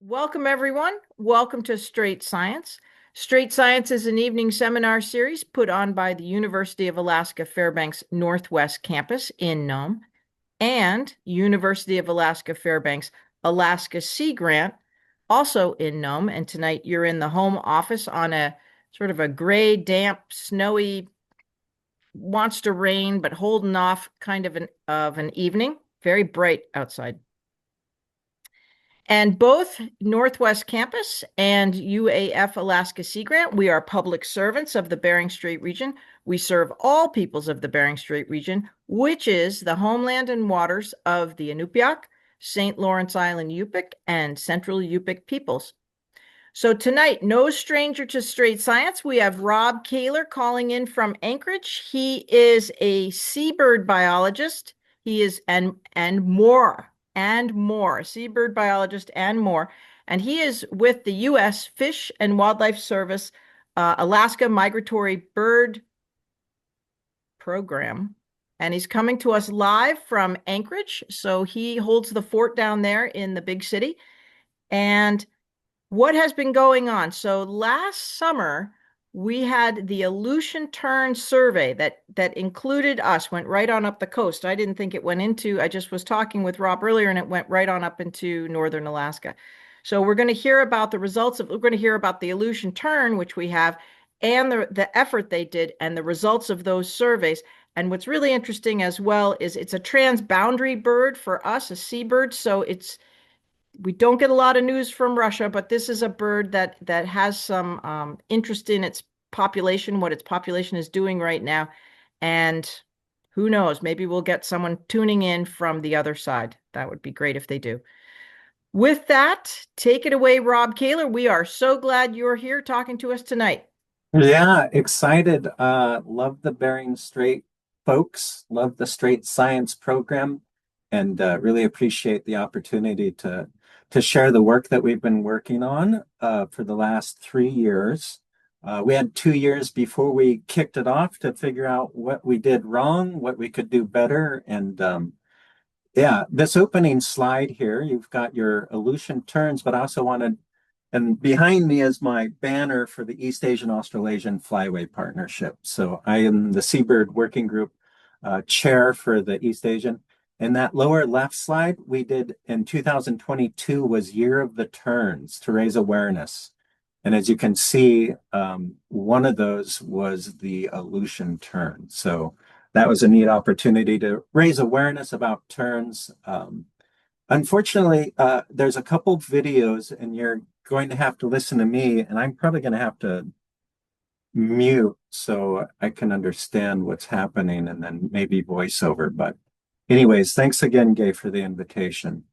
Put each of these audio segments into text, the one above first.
Welcome, everyone. Welcome to Straight Science. Straight Science is an evening seminar series put on by the University of Alaska Fairbanks Northwest Campus in Nome and University of Alaska Fairbanks Alaska Sea Grant, also in Nome. And tonight you're in the home office on a sort of a gray, damp, snowy, wants to rain, but holding off kind of an evening. Very bright outside. And both Northwest Campus and UAF Alaska Sea Grant, we are public servants of the Bering Strait region. We serve all peoples of the Bering Strait region, which is the homeland and waters of the Inupiaq, St. Lawrence Island Yupik, and Central Yupik peoples. So tonight, no stranger to straight science, we have Robb Kaler calling in from Anchorage. He is a seabird biologist. He is and more, seabird biologist and more. And he is with the U.S. Fish and Wildlife Service Alaska Migratory Bird Program. And he's coming to us live from Anchorage. So he holds the fort down there in the big city. And what has been going on? So last summer, we had the Aleutian Terns survey that included us, went right on up the coast. I didn't think it went into, I just was talking with Rob earlier and it went right on up into northern Alaska. So we're going to hear about the results of, we're going to hear about the Aleutian Tern, which we have, and the effort they did and the results of those surveys. And what's really interesting as well is it's a transboundary bird for us, a seabird. So we don't get a lot of news from Russia, but this is a bird that has some interest in its population, what its population is doing right now. And who knows, maybe we'll get someone tuning in from the other side. That would be great if they do. With that, take it away, Robb Kaler. We are so glad you're here talking to us tonight. Yeah, excited. Love the Bering Strait folks, love the Strait Science program, and really appreciate the opportunity to share the work that we've been working on for the last 3 years. We had 2 years before we kicked it off to figure out what we did wrong, what we could do better, and yeah, this opening slide here, you've got your Aleutian Terns, but I also wanted and behind me is my banner for the East Asian Australasian Flyway Partnership. So I am the Seabird Working Group chair for the East Asian. And that lower left slide we did in 2022 was Year of the Terns to raise awareness. And as you can see, one of those was the Aleutian Tern. So that was a neat opportunity to raise awareness about terns. Unfortunately, there's a couple videos and you're going to have to listen to me, and I'm probably going to have to mute so I can understand what's happening and then maybe voiceover. But anyways, thanks again, Gay, for the invitation.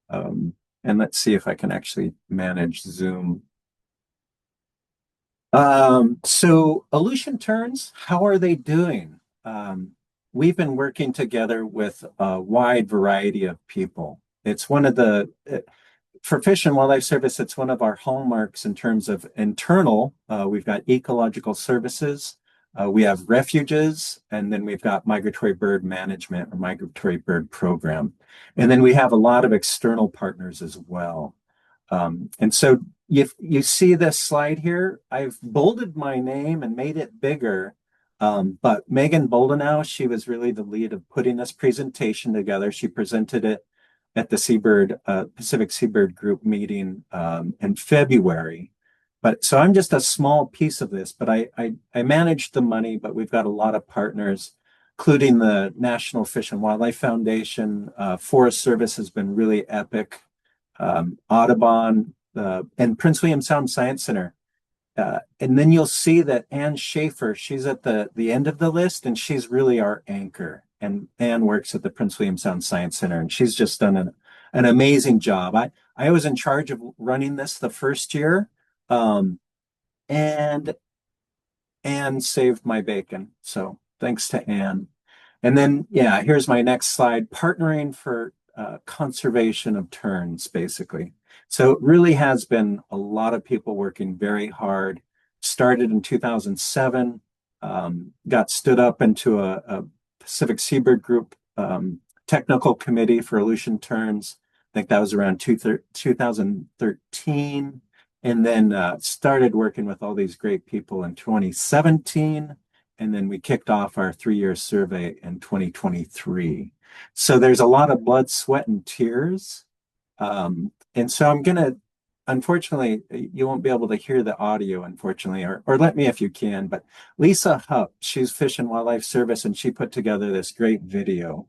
And let's see if I can actually manage Zoom. So Aleutian Terns, how are they doing? We've been working together with a wide variety of people. It's one of the for Fish and Wildlife Service, it's one of our hallmarks in terms of internal. We've got ecological services, we have refuges, and then we've got migratory bird management or migratory bird program. And then we have a lot of external partners as well. And so you see this slide here, I've bolded my name and made it bigger. But Megan Boldenau, she was really the lead of putting this presentation together. She presented it at the Seabird Pacific Seabird Group meeting in February. But so I'm just a small piece of this, but I manage the money, but we've got a lot of partners, including the National Fish and Wildlife Foundation. Forest Service has been really epic. Audubon and Prince William Sound Science Center. And then you'll see that Ann Schaefer, she's at the end of the list, and she's really our anchor. And Ann works at the Prince William Sound Science Center, and she's just done an amazing job. I was in charge of running this the first year, and Ann saved my bacon. So thanks to Ann. And then, yeah, here's my next slide, partnering for conservation of terns, basically. So it really has been a lot of people working very hard. Started in 2007, got stood up into a Pacific Seabird Group technical committee for Aleutian Terns think that was around 2013. And then started working with all these great people in 2017. And then we kicked off our 3-year survey in 2023. So there's a lot of blood, sweat, and tears. And so I'm going to, unfortunately, you won't be able to hear the audio, unfortunately, or let me if you can. But Lisa Hupp, she's Fish and Wildlife Service, and she put together this great video.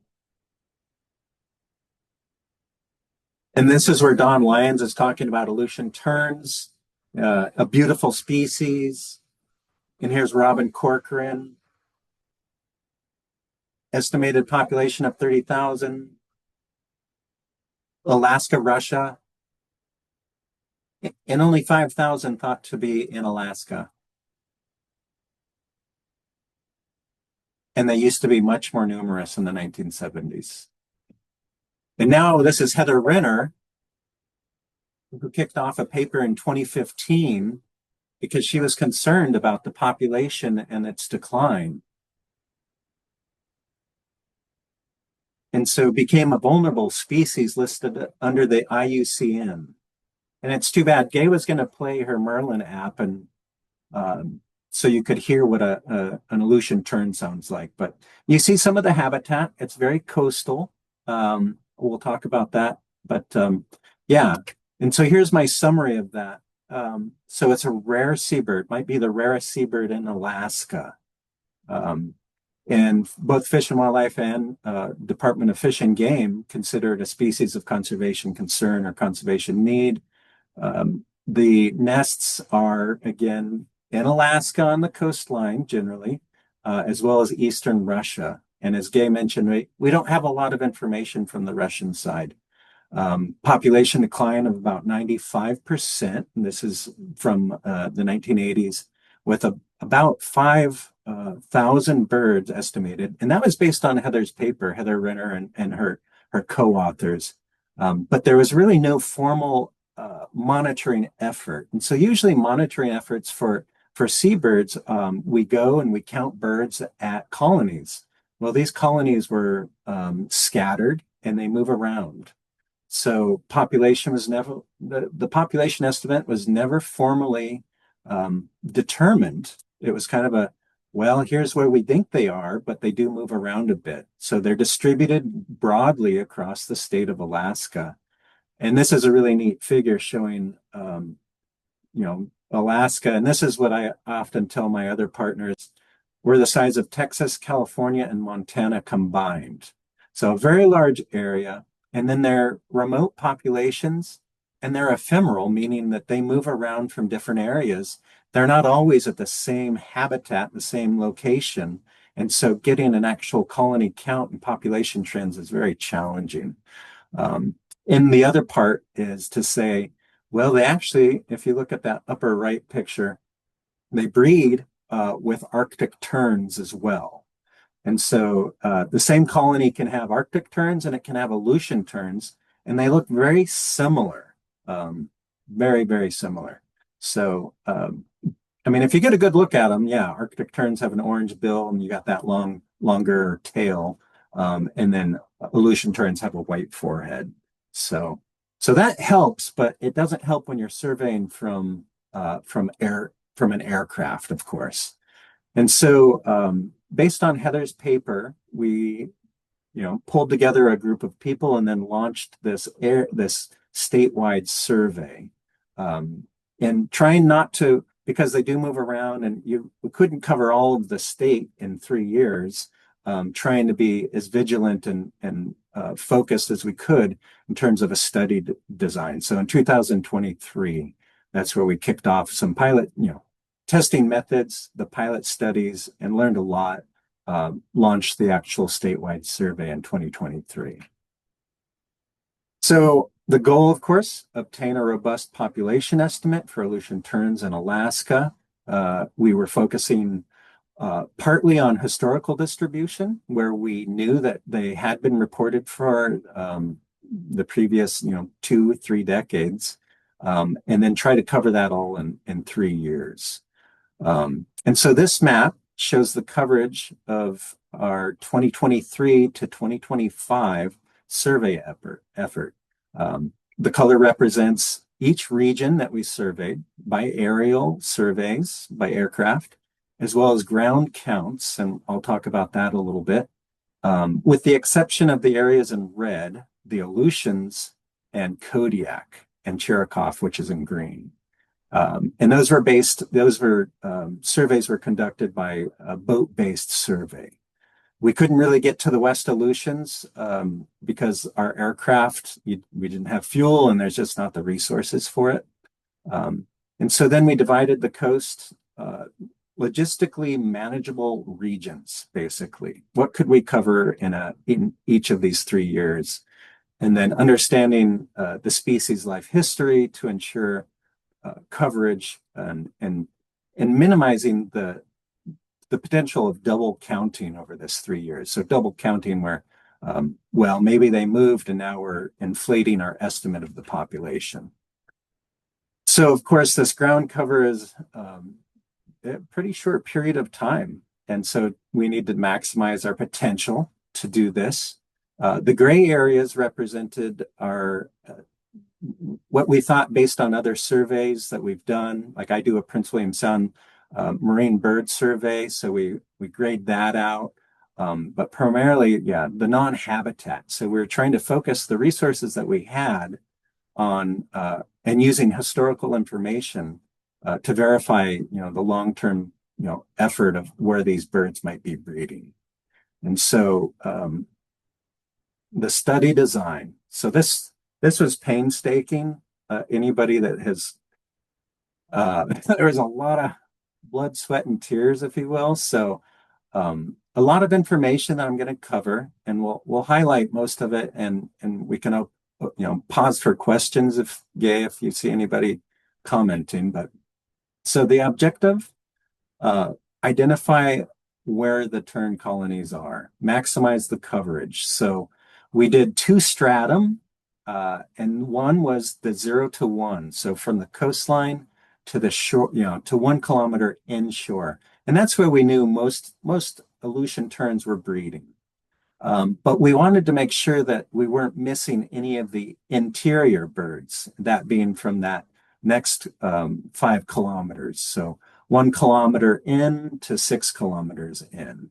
And this is where Don Lyons is talking about Aleutian terns, a beautiful species. And here's Robin Corcoran, estimated population of 30,000. Alaska, Russia, and only 5,000 thought to be in Alaska. And they used to be much more numerous in the 1970s. And now this is Heather Renner, who kicked off a paper in 2015 because she was concerned about the population and its decline. And so became a vulnerable species listed under the IUCN. And it's too bad. Gay was going to play her Merlin app, and so you could hear what an Aleutian tern sounds like. But you see some of the habitat. It's very coastal. We'll talk about that. But yeah. And so here's my summary of that. So it's a rare seabird, might be the rarest seabird in Alaska. And both Fish and Wildlife and Department of Fish and Game consider it a species of conservation concern or conservation need. The nests are, again, in Alaska on the coastline generally, as well as eastern Russia. And as Gay mentioned, we don't have a lot of information from the Russian side. Population decline of about 95%, and this is from the 1980s, with about 5,000 birds estimated. And that was based on Heather's paper, Heather Renner and her co-authors. But there was really no formal monitoring effort. And so usually monitoring efforts for seabirds, we go and we count birds at colonies. Well, these colonies were scattered and they move around. So population was never, the population estimate was never formally determined. It was kind of a, well, here's where we think they are, but they do move around a bit. So they're distributed broadly across the state of Alaska. And this is a really neat figure showing, Alaska. And this is what I often tell my other partners. We're the size of Texas, California, and Montana combined. So a very large area. And then they're remote populations, and they're ephemeral, meaning that they move around from different areas. They're not always at the same habitat, the same location. And so getting an actual colony count and population trends is very challenging. And the other part is to say, well, they actually, if you look at that upper right picture, they breed with Arctic terns as well. And so the same colony can have Arctic terns and it can have Aleutian terns, and they look very similar, very, very similar. So, I mean, if you get a good look at them, yeah, Arctic terns have an orange bill and you got that longer tail, and then Aleutian terns have a white forehead. So that helps, but it doesn't help when you're surveying from an aircraft, of course. And so based on Heather's paper, we pulled together a group of people and then launched this statewide survey. And trying not to, because they do move around and we couldn't cover all of the state in 3 years, trying to be as vigilant and focused as we could in terms of a study design. So in 2023, that's where we kicked off some pilot, testing methods, the pilot studies, and learned a lot, launched the actual statewide survey in 2023. So the goal, of course, obtain a robust population estimate for Aleutian terns in Alaska. We were focusing partly on historical distribution, where we knew that they had been reported for the previous 2-3 decades, and then try to cover that all in 3 years. And so this map shows the coverage of our 2023 to 2025 survey effort. The color represents each region that we surveyed by aerial surveys by aircraft, as well as ground counts, and I'll talk about that a little bit. With the exception of the areas in red, the Aleutians and Kodiak and Chirikov, which is in green. And surveys were conducted by a boat-based survey. We couldn't really get to the West Aleutians because our aircraft, we didn't have fuel and there's just not the resources for it. And so then we divided the coast logistically manageable regions, basically. What could we cover in each of these 3 years? And then understanding the species life history to ensure coverage and minimizing the potential of double counting over this 3 years. So double counting where, well, maybe they moved and now we're inflating our estimate of the population. So of course, this ground cover is a pretty short period of time. And so we need to maximize our potential to do this. The gray areas represented our what we thought based on other surveys that we've done. Like I do a Prince William Sound marine bird survey, so we grade that out. But primarily, yeah, the non-habitat. So we were trying to focus the resources that we had on and using historical information to verify, the long-term, effort of where these birds might be breeding. And so the study design. So this was painstaking. Anybody that has there was a lot of blood, sweat, and tears, if you will. So a lot of information that I'm going to cover, and we'll highlight most of it, and we can pause for questions if you see anybody commenting. But so the objective, identify where the tern colonies are, maximize the coverage. So we did 2 stratum, and one was the 0 to 1. So from the coastline to the shore, to 1 kilometer inshore. And that's where we knew most Aleutian terns were breeding. But we wanted to make sure that we weren't missing any of the interior birds, that being from that next 5 kilometers. So 1 kilometer in to 6 kilometers in.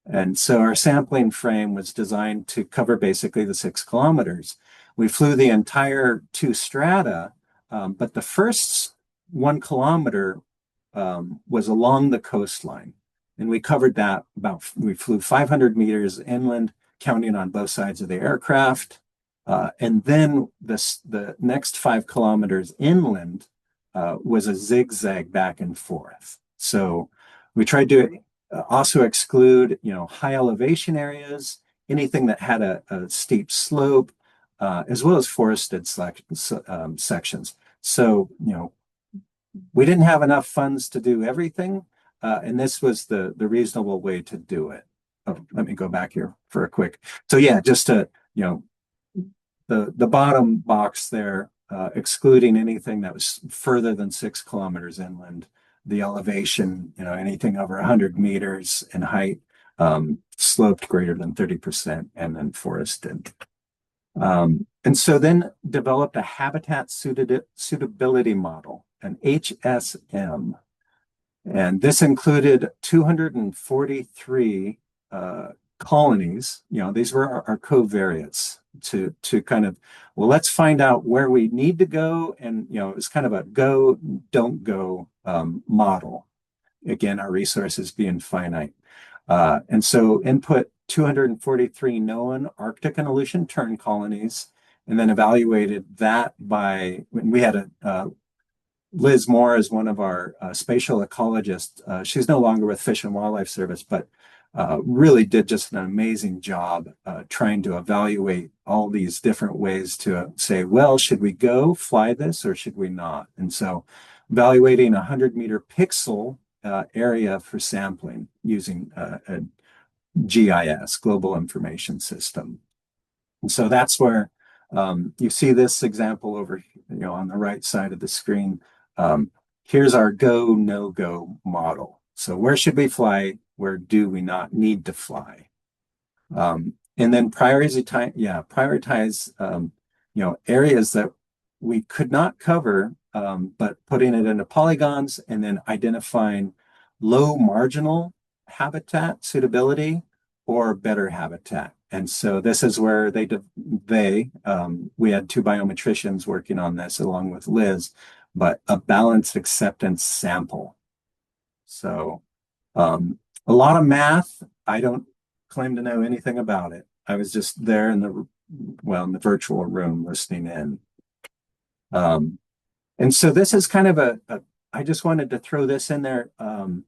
And so our sampling frame was designed to cover basically the 6 kilometers. We flew the entire 2 strata, but the first 1 kilometer was along the coastline. And we covered that we flew 500 meters inland, counting on both sides of the aircraft. And then the next 5 kilometers inland was a zigzag back and forth. So we tried to also exclude, high elevation areas, anything that had a steep slope, as well as forested sections. So, we didn't have enough funds to do everything, and this was the reasonable way to do it. Oh, let me go back here for a quick. So yeah, just to, the bottom box there, excluding anything that was further than 6 kilometers inland, the elevation, anything over 100 meters in height, sloped greater than 30%, and then forested. And so then developed a habitat suitability model, an HSM. And this included 243 colonies. These were our covariates to kind of, well, let's find out where we need to go. And, it's kind of a go, don't go model. Again, our resources being finite. And so input 243 known Arctic and Aleutian tern colonies, and then evaluated that we had Liz Moore as one of our spatial ecologists. She's no longer with Fish and Wildlife Service, but really did just an amazing job trying to evaluate all these different ways to say, well, should we go fly this or should we not? And so evaluating 100-meter pixel area for sampling using a GIS, Global Information System. And so that's where you see this example over, on the right side of the screen. Here's our go, no-go model. So where should we fly? Where do we not need to fly? And then prioritize areas that we could not cover, but putting it into polygons and then identifying low marginal habitat suitability or better habitat. And so this is where we had two biometricians working on this along with Liz, but a balanced acceptance sample. So a lot of math. I don't claim to know anything about it. I was just there in the virtual room listening in. And so this is kind of I just wanted to throw this in there.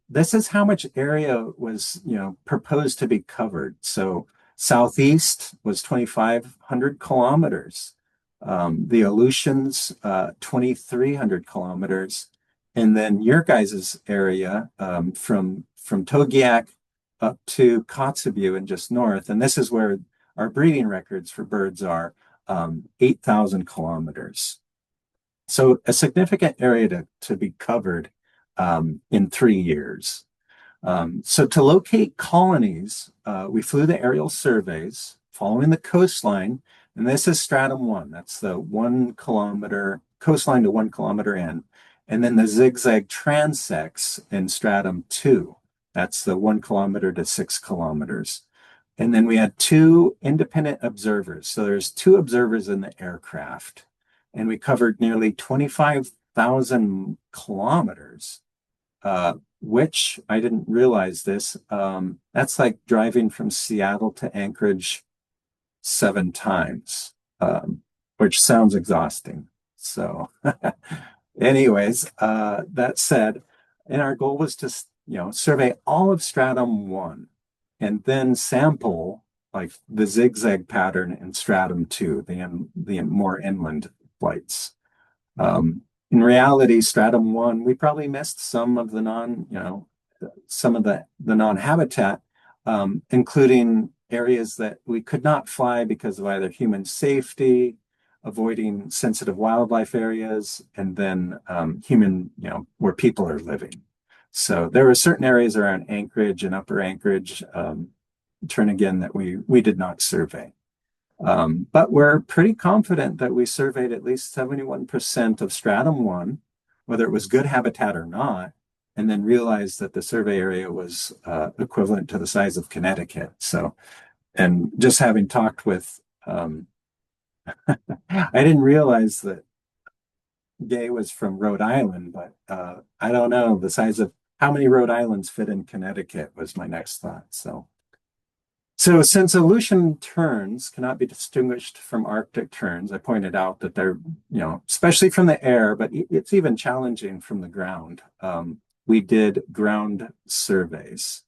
This is how much area was, proposed to be covered. So southeast was 2,500 kilometers. The Aleutians, 2,300 kilometers. And then your guys' area, from Togiak up to Kotzebue and just north. And this is where our breeding records for birds are, 8,000 kilometers. So a significant area to be covered in 3 years. So to locate colonies, we flew the aerial surveys following the coastline, and this is stratum 1. That's the 1 kilometer coastline to 1 kilometer in, and then the zigzag transects in stratum 2. That's the 1 kilometer to 6 kilometers. And then we had 2 independent observers. So there's 2 observers in the aircraft. And we covered nearly 25,000 kilometers, which I didn't realize this. That's like driving from Seattle to Anchorage 7 times, which sounds exhausting. So anyways, that said, and our goal was to, survey all of stratum 1 and then sample like the zigzag pattern in stratum 2, the more inland flights. In reality, stratum 1, we probably missed some of the non-habitat, including areas that we could not fly because of either human safety, avoiding sensitive wildlife areas, and then human, where people are living. So there were certain areas around Anchorage and Upper Anchorage, Tern again, that we did not survey. But we're pretty confident that we surveyed at least 71% of stratum 1, whether it was good habitat or not, and then realized that the survey area was equivalent to the size of Connecticut. So, and just having talked with, I didn't realize that Gay was from Rhode Island, but I don't know the size of how many Rhode Islands fit in Connecticut was my next thought. So since Aleutian terns cannot be distinguished from Arctic terns, I pointed out that they're, especially from the air, but it's even challenging from the ground. We did ground surveys.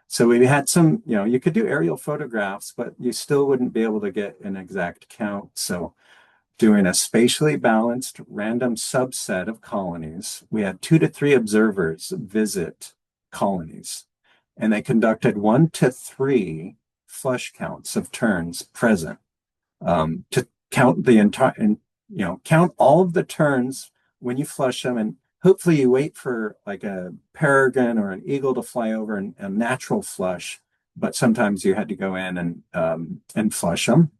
So we had some, you could do aerial photographs, but you still wouldn't be able to get an exact count. So doing a spatially balanced random subset of colonies, we had 2 to 3 observers visit colonies. And they conducted 1 to 3 flush counts of terns present, to count the entire, and count all of the terns when you flush them. And hopefully you wait for like a peregrine or an eagle to fly over and a natural flush, but sometimes you had to go in and flush them,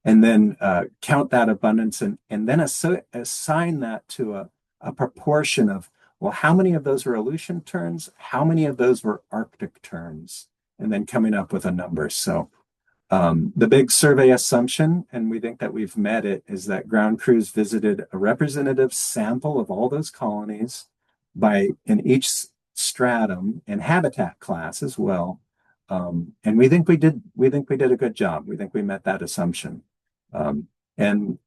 and then count that abundance and then assign that to a proportion of, well, how many of those were Aleutian terns? How many of those were Arctic terns? And then coming up with a number. So the big survey assumption, and we think that we've met it, is that ground crews visited a representative sample of all those colonies in each stratum and habitat class as well. And we think we did a good job. We think we met that assumption. And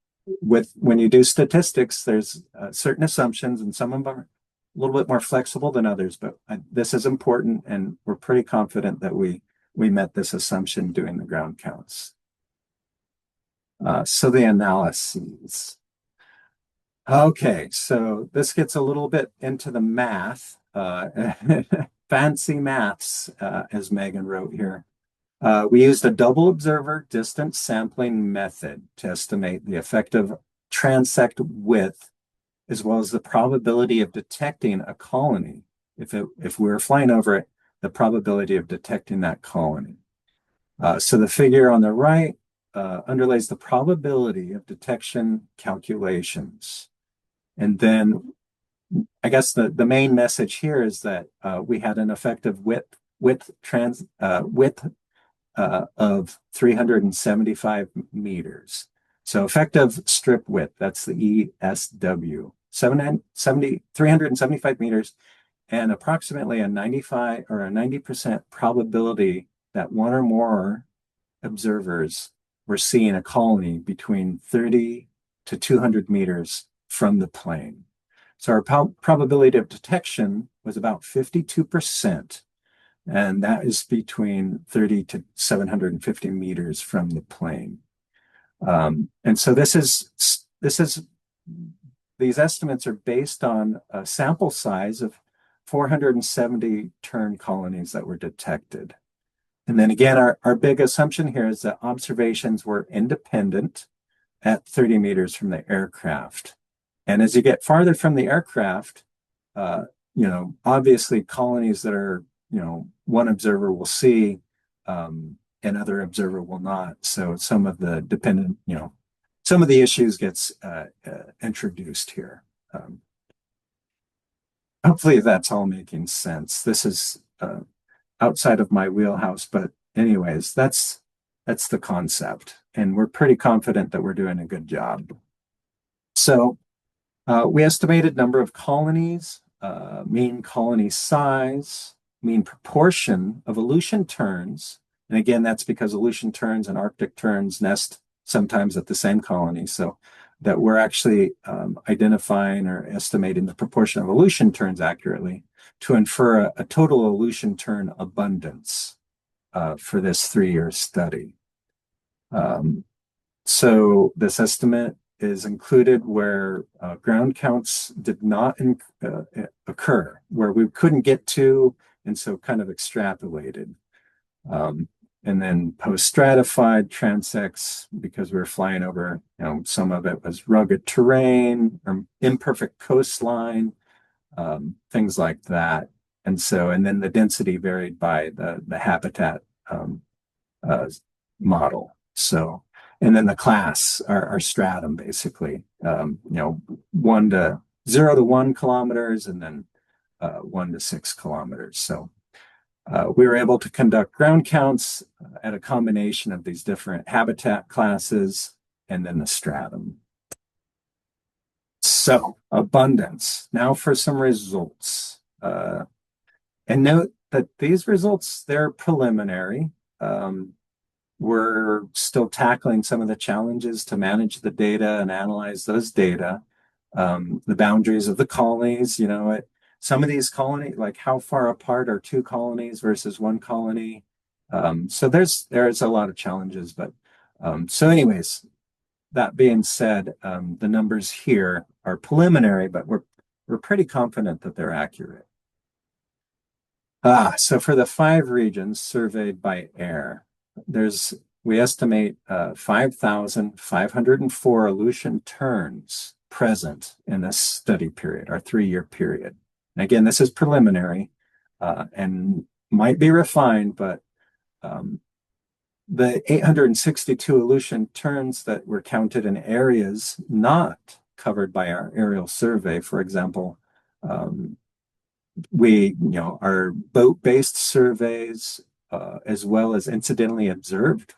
when you do statistics, there's certain assumptions, and some of them are a little bit more flexible than others, but this is important, and we're pretty confident that we met this assumption doing the ground counts. So the analyses. Okay, so this gets a little bit into the math, fancy maths, as Megan wrote here. We used a double observer distance sampling method to estimate the effective transect width, as well as the probability of detecting a colony. If we were flying over it, the probability of detecting that colony. So the figure on the right underlays the probability of detection calculations. And then I guess the main message here is that we had an effective width of 375 meters. So effective strip width, that's the ESW, 375 meters, and approximately a 95 or a 90% probability that one or more observers were seeing a colony between 30 to 200 meters from the plane. So our probability of detection was about 52%, and that is between 30 to 750 meters from the plane. And so these estimates are based on a sample size of 470 tern colonies that were detected. And then again, our big assumption here is that observations were independent at 30 meters from the aircraft. And as you get farther from the aircraft, obviously colonies that are, one observer will see, another observer will not. So some of the some of the issues gets introduced here. Hopefully that's all making sense. This is outside of my wheelhouse, but anyways, that's the concept, and we're pretty confident that we're doing a good job. So we estimated number of colonies, mean colony size, mean proportion of Aleutian terns, and again, that's because Aleutian terns and Arctic terns nest sometimes at the same colony, so that we're actually identifying or estimating the proportion of Aleutian terns accurately to infer a total Aleutian tern abundance for this 3-year study. So this estimate is included where ground counts did not occur, where we couldn't get to, and so kind of extrapolated. And then post-stratified transects, because we were flying over, some of it was rugged terrain or imperfect coastline, things like that. And then the density varied by the habitat model. So, and then the class, our stratum, basically, 0 to 1 kilometers, and then 1 to 6 kilometers. So we were able to conduct ground counts at a combination of these different habitat classes and then the stratum. So abundance. Now for some results. And note that these results, they're preliminary. We're still tackling some of the challenges to manage the data and analyze those data. The boundaries of the colonies, some of these colonies, like how far apart are 2 colonies versus 1 colony? So there's a lot of challenges, but so anyways, that being said, the numbers here are preliminary, but we're pretty confident that they're accurate. So for the 5 regions surveyed by air, we estimate 5,504 Aleutian terns present in this study period, our 3-year period. And again, this is preliminary and might be refined, but the 862 Aleutian terns that were counted in areas not covered by our aerial survey, for example, our boat-based surveys, as well as incidentally observed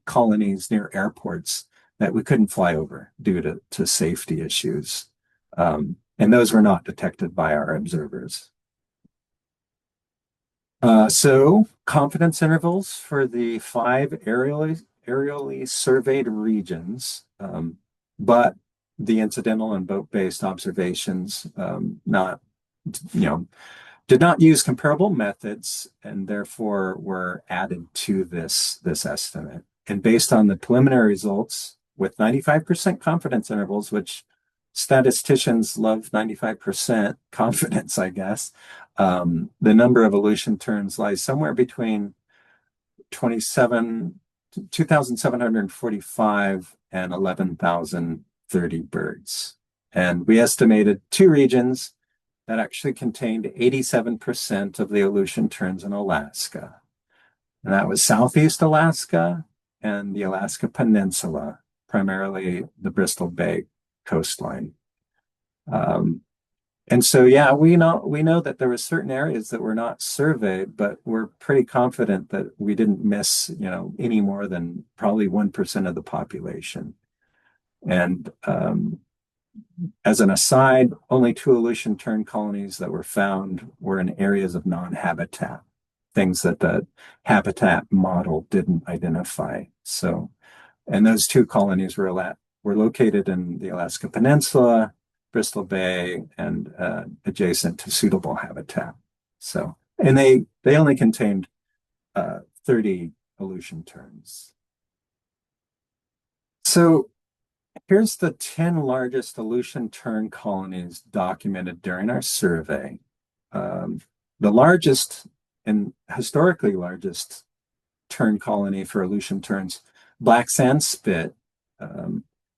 colonies near airports that we couldn't fly over due to safety issues. And those were not detected by our observers. So confidence intervals for the 5 aerially surveyed regions, but the incidental and boat-based observations did not use comparable methods, and therefore were added to this estimate. And based on the preliminary results with 95% confidence intervals, which statisticians love 95% confidence, I guess, the number of Aleutian terns lies somewhere between 2,745 and 11,030 birds. And we estimated 2 regions that actually contained 87% of the Aleutian terns in Alaska. And that was Southeast Alaska and the Alaska Peninsula, primarily the Bristol Bay coastline. Um, and so, yeah, we know that there were certain areas that were not surveyed, but we're pretty confident that we didn't miss, any more than probably 1% of the population. And as an aside, only two Aleutian tern colonies that were found were in areas of non-habitat, things that the habitat model didn't identify. So, and those two colonies were located in the Alaska Peninsula, Bristol Bay, and adjacent to suitable habitat. So, and they only contained 30 Aleutian terns. So here's the 10 largest Aleutian tern colonies documented during our survey. The largest and historically largest tern colony for Aleutian terns, Black Sand Spit.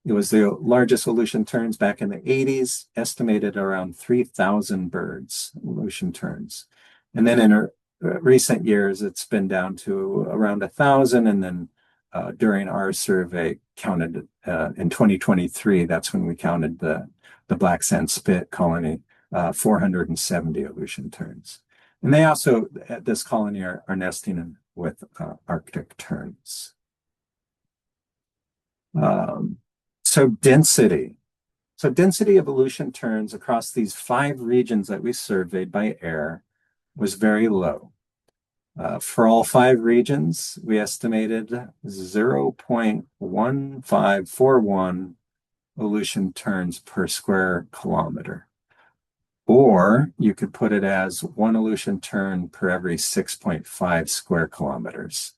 It was the largest Aleutian terns back in the 80s, estimated around 3,000 birds, Aleutian terns. And then in recent years, it's been down to around 1,000. And then during our survey, counted in 2023, that's when we counted the Black Sand Spit colony, 470 Aleutian terns. And they also, at this colony, are nesting with Arctic terns. So density. So density of Aleutian terns across these 5 regions that we surveyed by air was very low. For all 5 regions, we estimated 0.1541 Aleutian terns per square kilometer. Or you could put it as 1 Aleutian tern per every 6.5 square kilometers.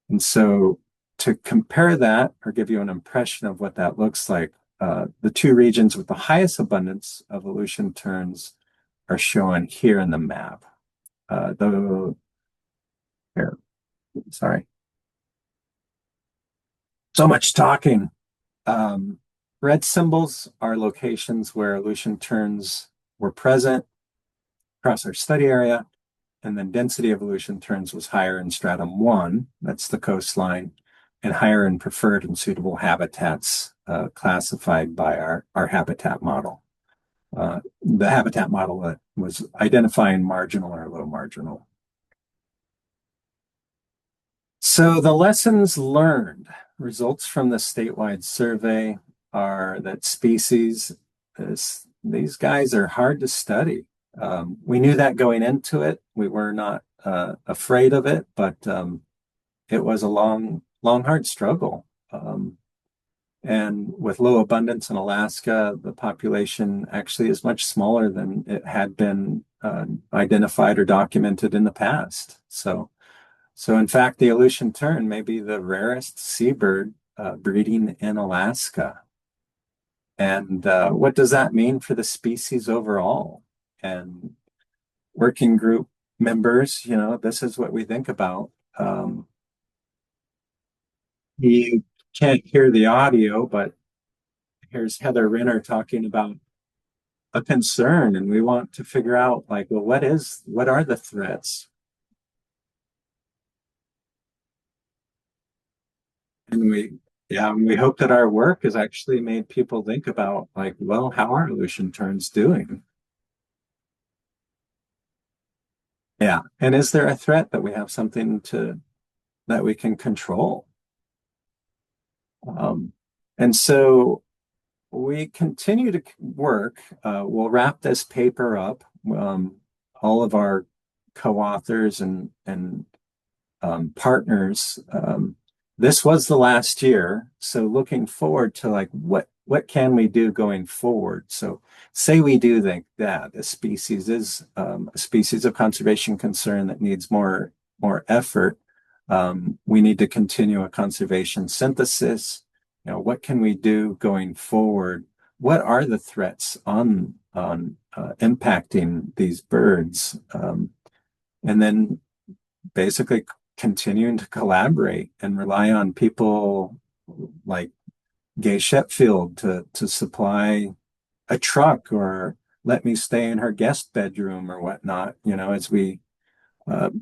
And so to compare that or give you an impression of what that looks like, the 2 regions with the highest abundance of Aleutian terns are shown here in the map. Here, sorry. So much talking. Red symbols are locations where Aleutian terns were present across our study area, and then density of Aleutian terns was higher in stratum 1, that's the coastline, and higher in preferred and suitable habitats classified by our habitat model. The habitat model that was identifying marginal or low marginal. So the lessons learned, results from the statewide survey are that species, these guys are hard to study. We knew that going into it. We were not afraid of it, but it was a long, hard struggle. And with low abundance in Alaska, the population actually is much smaller than it had been identified or documented in the past. So in fact, the Aleutian tern may be the rarest seabird breeding in Alaska. And what does that mean for the species overall? And working group members, this is what we think about. You can't hear the audio, but here's Heather Renner talking about a concern, and we want to figure out, like, well, what are the threats? And we hope that our work has actually made people think about, like, well, how are Aleutian terns doing? Yeah. And is there a threat that we have something that we can control? And so we continue to work. We'll wrap this paper up. All of our co-authors and partners. This was the last year, so looking forward to, like, what can we do going forward? So say we do think that a species is a species of conservation concern that needs more effort. We need to continue a conservation synthesis. What can we do going forward? What are the threats on impacting these birds? And then basically continuing to collaborate and rely on people like Gay Sheffield to supply a truck or let me stay in her guest bedroom or whatnot, as we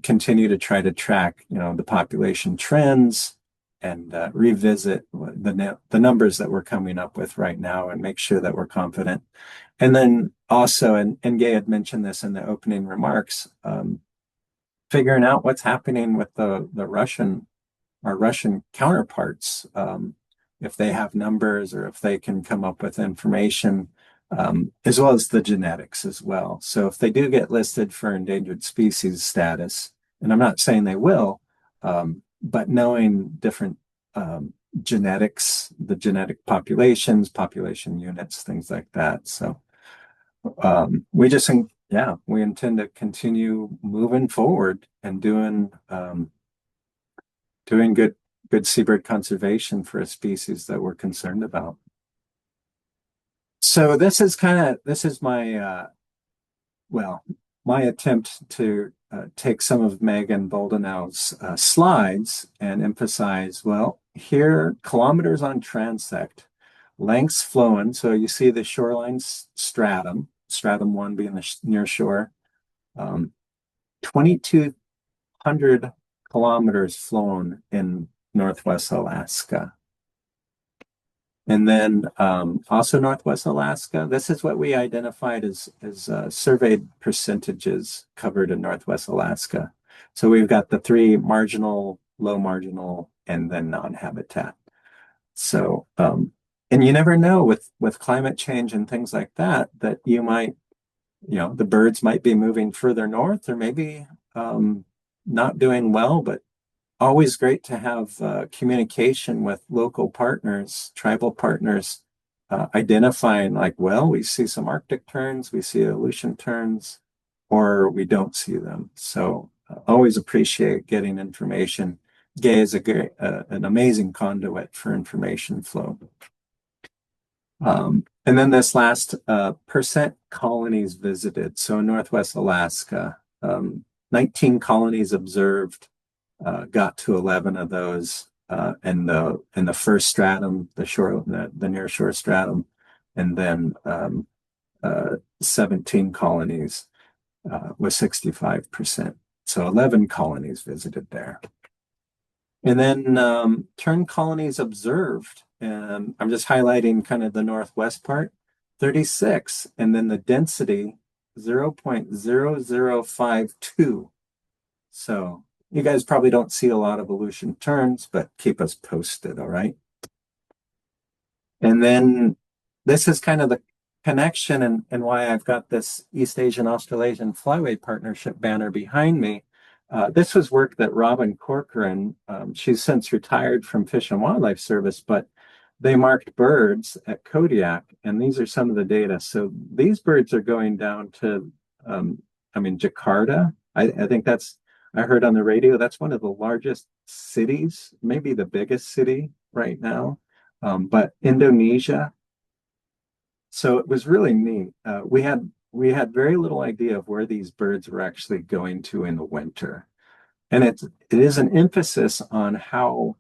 continue to try to track, the population trends and revisit the numbers that we're coming up with right now and make sure that we're confident. And then also, and Gay had mentioned this in the opening remarks, figuring out what's happening with the our Russian counterparts, if they have numbers or if they can come up with information, as well as the genetics as well. So if they do get listed for endangered species status, and I'm not saying they will, but knowing different genetics, the genetic populations, population units, things like that. So we just think, yeah, we intend to continue moving forward and doing good seabird conservation for a species that we're concerned about. So this is my well, my attempt to take some of Megan Boldenau's slides and emphasize, well, here, kilometers on transect, lengths flowing. So you see the shoreline stratum, stratum 1 being the near shore, 2,200 kilometers flown in Northwest Alaska. And then also Northwest Alaska, this is what we identified as surveyed percentages covered in Northwest Alaska. So we've got the 3 marginal, low marginal, and then non-habitat. So, and you never know with climate change and things like that, that you might, the birds might be moving further north or maybe not doing well, but always great to have communication with local partners, tribal partners, identifying like, well, we see some Arctic terns, we see Aleutian terns, or we don't see them. So always appreciate getting information. Gay is an amazing conduit for information flow. And then this last percent colonies visited. So in Northwest Alaska, 19 colonies observed. Got to 11 of those in the first stratum, the near shore stratum, and then 17 colonies with 65%. So 11 colonies visited there. And then tern colonies observed, and I'm just highlighting kind of the northwest part, 36, and then the density 0.0052. So you guys probably don't see a lot of Aleutian terns, but keep us posted, all right? And then this is kind of the connection and why I've got this East Asian Australasian Flyway Partnership banner behind me. This was work that Robin Corcoran, she's since retired from Fish and Wildlife Service, but they marked birds at Kodiak, and these are some of the data. So these birds are going down to, Jakarta. I think I heard on the radio, that's one of the largest cities, maybe the biggest city right now, but Indonesia. So it was really neat. We had very little idea of where these birds were actually going to in the winter. And it is an emphasis on how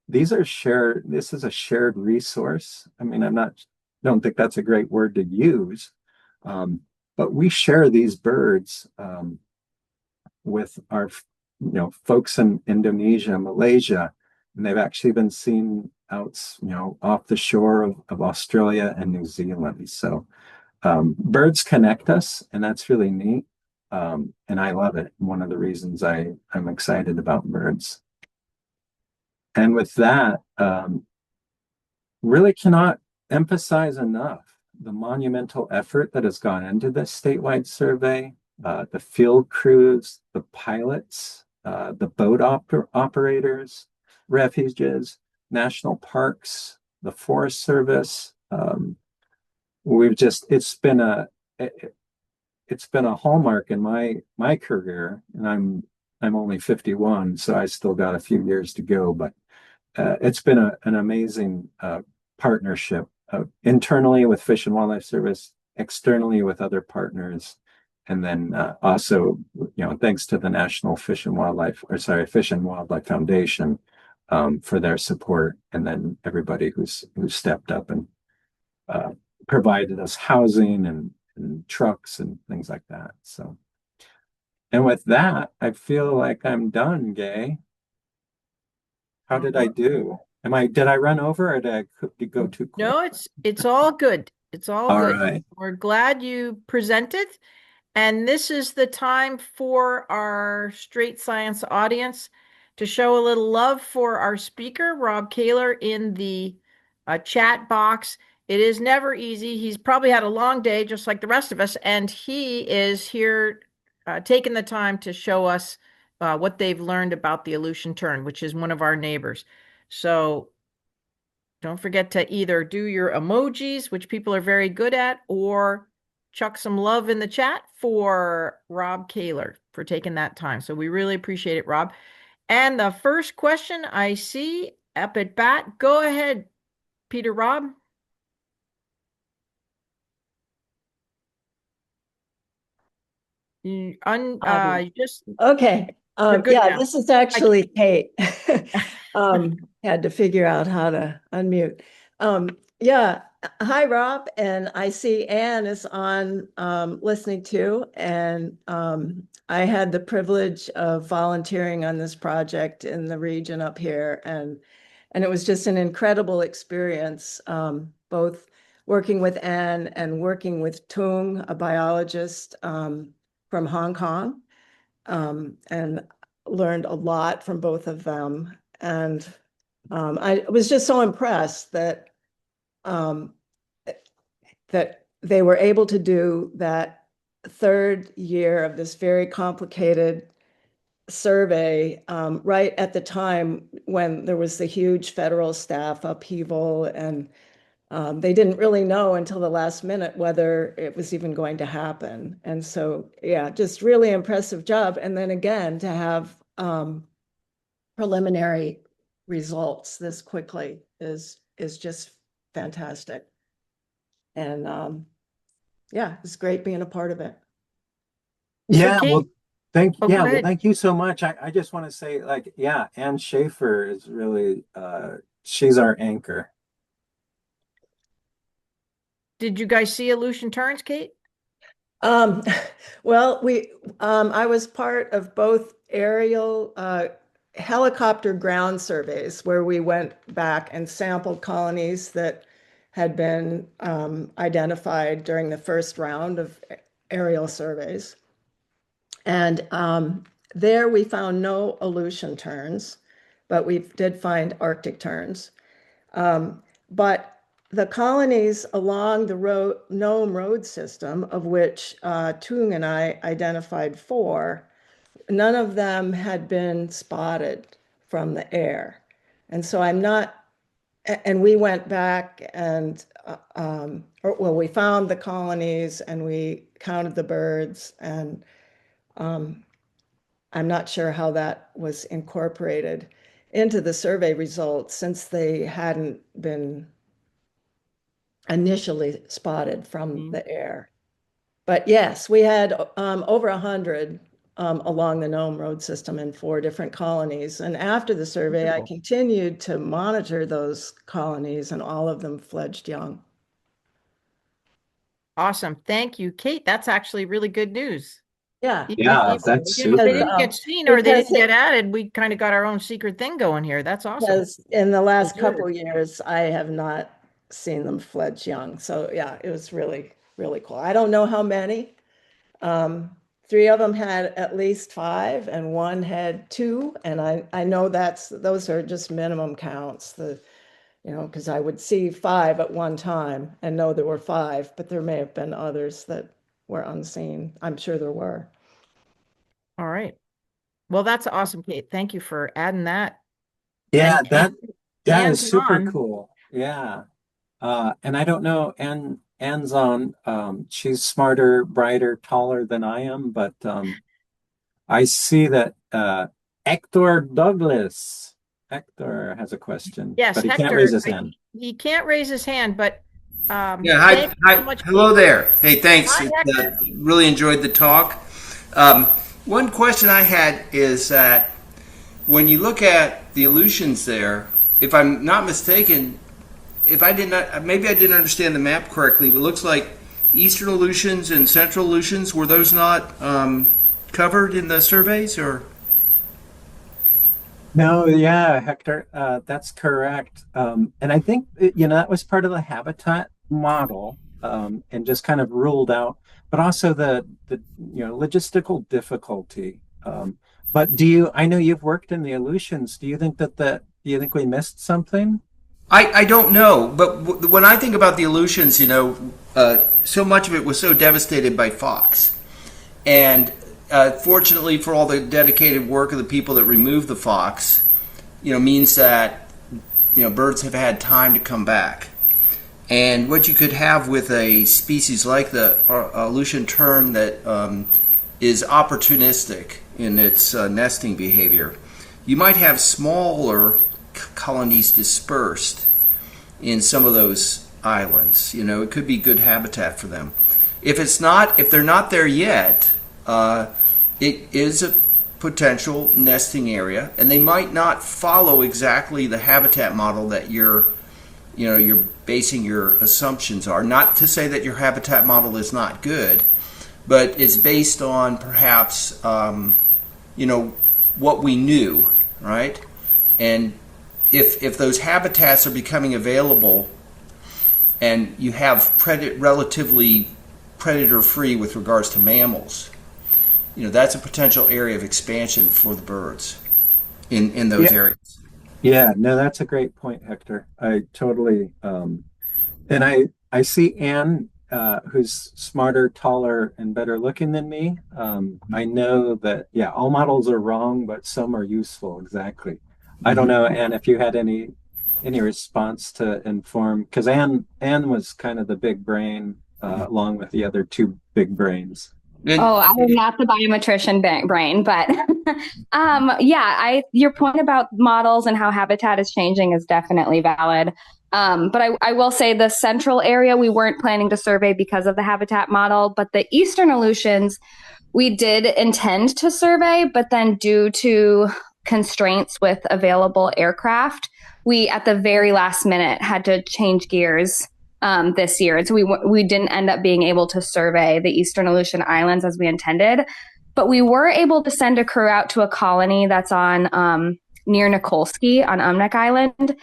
these are shared. This is a shared resource. I mean, don't think that's a great word to use, but we share these birds with our folks in Indonesia, Malaysia, and they've actually been seen out off the shore of Australia and New Zealand. So birds connect us, and that's really neat, and I love it. One of the reasons I'm excited about birds. And with that, really cannot emphasize enough the monumental effort that has gone into this statewide survey. The field crews, the pilots, the boat operators, refuges, national parks, the Forest Service. It's been a hallmark in my career, and I'm only 51, so I still got a few years to go. But it's been an amazing partnership internally with Fish and Wildlife Service, externally with other partners. And then also, thanks to the National Fish and Wildlife Foundation for their support, and then everybody who's stepped up and provided us housing and trucks and things like that. So, and with that, I feel like I'm done, Gay. How did I do? Did I run over or did go too quick? No, it's all good. It's all All good. right. We're glad you presented. And this is the time for our straight science audience to show a little love for our speaker, Robb Kaler, in the chat box. It is never easy. He's probably had a long day, just like the rest of us, and he is here taking the time to show us what they've learned about the Aleutian Tern, which is one of our neighbors. So don't forget to either do your emojis, which people are very good at, or chuck some love in the chat for Robb Kaler for taking that time. So we really appreciate it, Robb. And the first question I see up at bat, go ahead, Peter Robb. Just Okay. you're good Yeah, now. this is actually Kate. Had to figure out how to unmute. Yeah. Hi, Rob. And I see Anne is on listening too. And I had the privilege of volunteering on this project in the region up here. And it was just an incredible experience, both working with Anne and working with Tung, a biologist from Hong Kong, and learned a lot from both of them. And I was just so impressed um, that they were able to do that third year of this very complicated survey right at the time when there was the huge federal staff upheaval, and they didn't really know until the last minute whether it was even going to happen. And so, yeah, just really impressive job. And then again, to have preliminary results this quickly is just fantastic. And yeah, it's great being a part of it. Yeah, Kate, go well, ahead. thank you so much. I just want to say, like, yeah, Ann Schaefer is really she's our anchor. Did you guys see Aleutian Terns, Kate? Um, well, I was part of both aerial helicopter ground surveys where we went back and sampled colonies that had been identified during the first round of aerial surveys. And there we found no Aleutian terns, but we did find Arctic terns. But the colonies along the Nome Road system, of which Tung and I identified 4, none of them had been spotted from the air. And so I'm not, and we went back and, well, we found the colonies and we counted the birds, and I'm not sure how that was incorporated into the survey results since they hadn't been initially spotted from the air. But yes, we had over 100 along the Nome Road system in 4 different colonies. And after the survey, I continued to monitor those colonies, and all of them fledged young. Awesome. Thank you, Kate. That's actually really good news. Yeah. Yeah, that's If they super. didn't get seen or they didn't get added, we kind of got our own secret thing going here. That's awesome. Because in the last couple of years, I have not seen them fledge young. So yeah, it was really, really cool. I don't know how many. 3 of them had at least 5 and 1 had 2. And I know those are just minimum counts, because I would see 5 at one time and know there were 5, but there may have been others that were unseen. I'm sure there were. All right. Well, that's awesome, Kate. Thank you for adding that. Yeah, And that is Anne's super on. cool. Yeah. And I don't know, Anne's on, she's smarter, brighter, taller than I am, but I see that Hector Douglas, Hector has a question, Yes, but he can't raise Hector. his hand. He can't raise his hand, but Yeah, thank you so much. hello there. Hey, thanks. Hi, Hector. Really enjoyed the talk. One question I had is that when you look at the Aleutians there, if I'm not mistaken, if I did not, maybe I didn't understand the map correctly, but it looks like Eastern Aleutians and Central Aleutians, were those not covered in the surveys, or? No, yeah, Hector, that's correct. And I think that was part of the habitat model, and just kind of ruled out, but also the logistical difficulty. But I know you've worked in the Aleutians. Do you think we missed something? I don't know, but when I think about the Aleutians, so much of it was so devastated by fox. And fortunately for all the dedicated work of the people that removed the fox, means that birds have had time to come back. And what you could have with a species like the Aleutian tern that is opportunistic in its nesting behavior, you might have smaller colonies dispersed in some of those islands. It could be good habitat for them. If they're not there yet, it is a potential nesting area, and they might not follow exactly the habitat model that you're basing your assumptions are. Not to say that your habitat model is not good, but it's based on perhaps what we knew, right? And if those habitats are becoming available, and you have relatively predator free with regards to mammals, that's a potential area of expansion for the birds in those Yeah, areas. yeah, no, that's a great point, Hector. I totally and I see Anne, who's smarter, taller, and better looking than me. I know that, yeah, all models are wrong, but some are useful. Exactly. I don't know, Anne, if you had any response to inform, because Anne was kind of the big brain, along with the other two big brains. And Oh, I am not the biometrician brain, but yeah, your point about models and how habitat is changing is definitely valid. But I will say the central area we weren't planning to survey because of the habitat model, but the eastern Aleutians we did intend to survey, but then due to constraints with available aircraft, we at the very last minute had to change gears this year. So we didn't end up being able to survey the Eastern Aleutian Islands as we intended, but we were able to send a crew out to a colony that's on near Nikolsky on Umnek Island,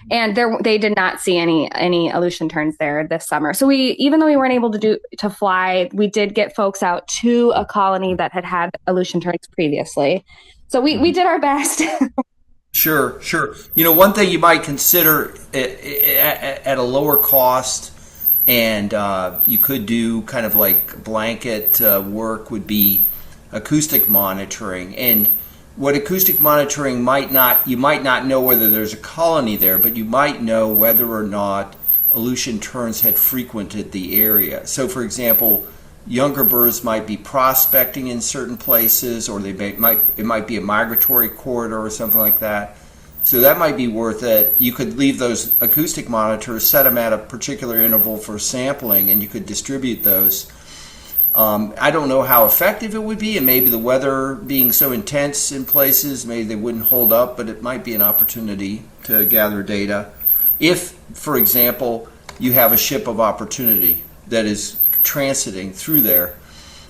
and they did not see any Aleutian terns there this summer. So even though we weren't able to fly, we did get folks out to a colony that had Aleutian terns previously. So we did our best. sure, sure. One thing you might consider at a lower cost, and you could do kind of like blanket work, would be acoustic monitoring. And what acoustic monitoring you might not know whether there's a colony there, but you might know whether or not Aleutian terns had frequented the area. So, for example, younger birds might be prospecting in certain places, or it might be a migratory corridor or something like that. So that might be worth it. You could leave those acoustic monitors, set them at a particular interval for sampling, and you could distribute those. I don't know how effective it would be, and maybe the weather being so intense in places, maybe they wouldn't hold up, but it might be an opportunity to gather data. If, for example, you have a ship of opportunity that is transiting through there,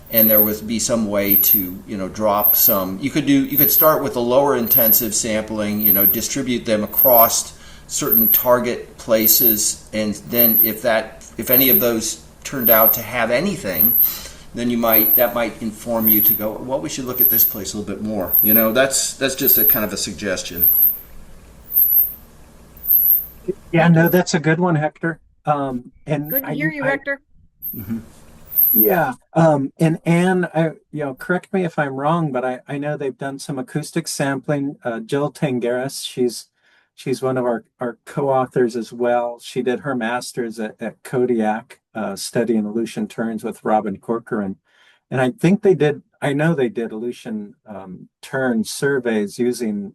and there would be some way to drop some. You could start with a lower intensive sampling, distribute them across certain target places, and then if any of those turned out to have anything, then that might inform you to go, well, we should look at this place a little bit more. That's just a kind of a suggestion. Yeah, no, that's a good one, Hector. And Good to hear you, Hector. yeah, and Anne, correct me if I'm wrong, but I know they've done some acoustic sampling. Jill Tangaris, she's one of our co-authors as well. She did her master's at Kodiak, studying Aleutian terns with Robin Corcoran. And I know they did Aleutian tern surveys using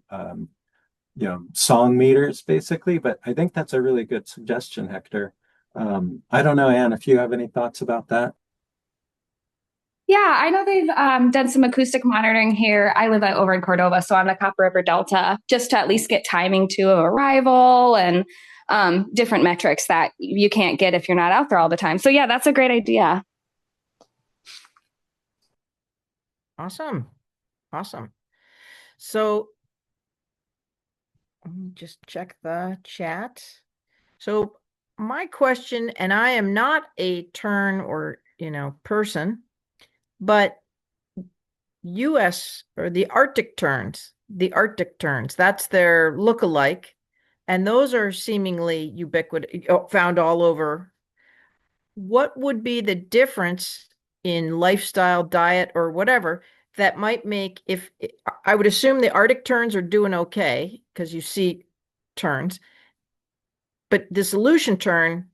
song meters basically, but I think that's a really good suggestion, Hector. I don't know, Anne, if you have any thoughts about that. Yeah, I know they've done some acoustic monitoring here. I live over in Cordova, so on the Copper River Delta, just to at least get timing to arrival and different metrics that you can't get if you're not out there all the time. So yeah, that's a great idea. Awesome. Awesome. So Let me just check the chat. So my question, and I am not a tern or, person, but US or the Arctic terns, that's their look-alike. And those are seemingly ubiquitous, found all over. What would be the difference in lifestyle, diet, or whatever that might make if I would assume the Arctic terns are doing okay because you see terns, but this Aleutian tern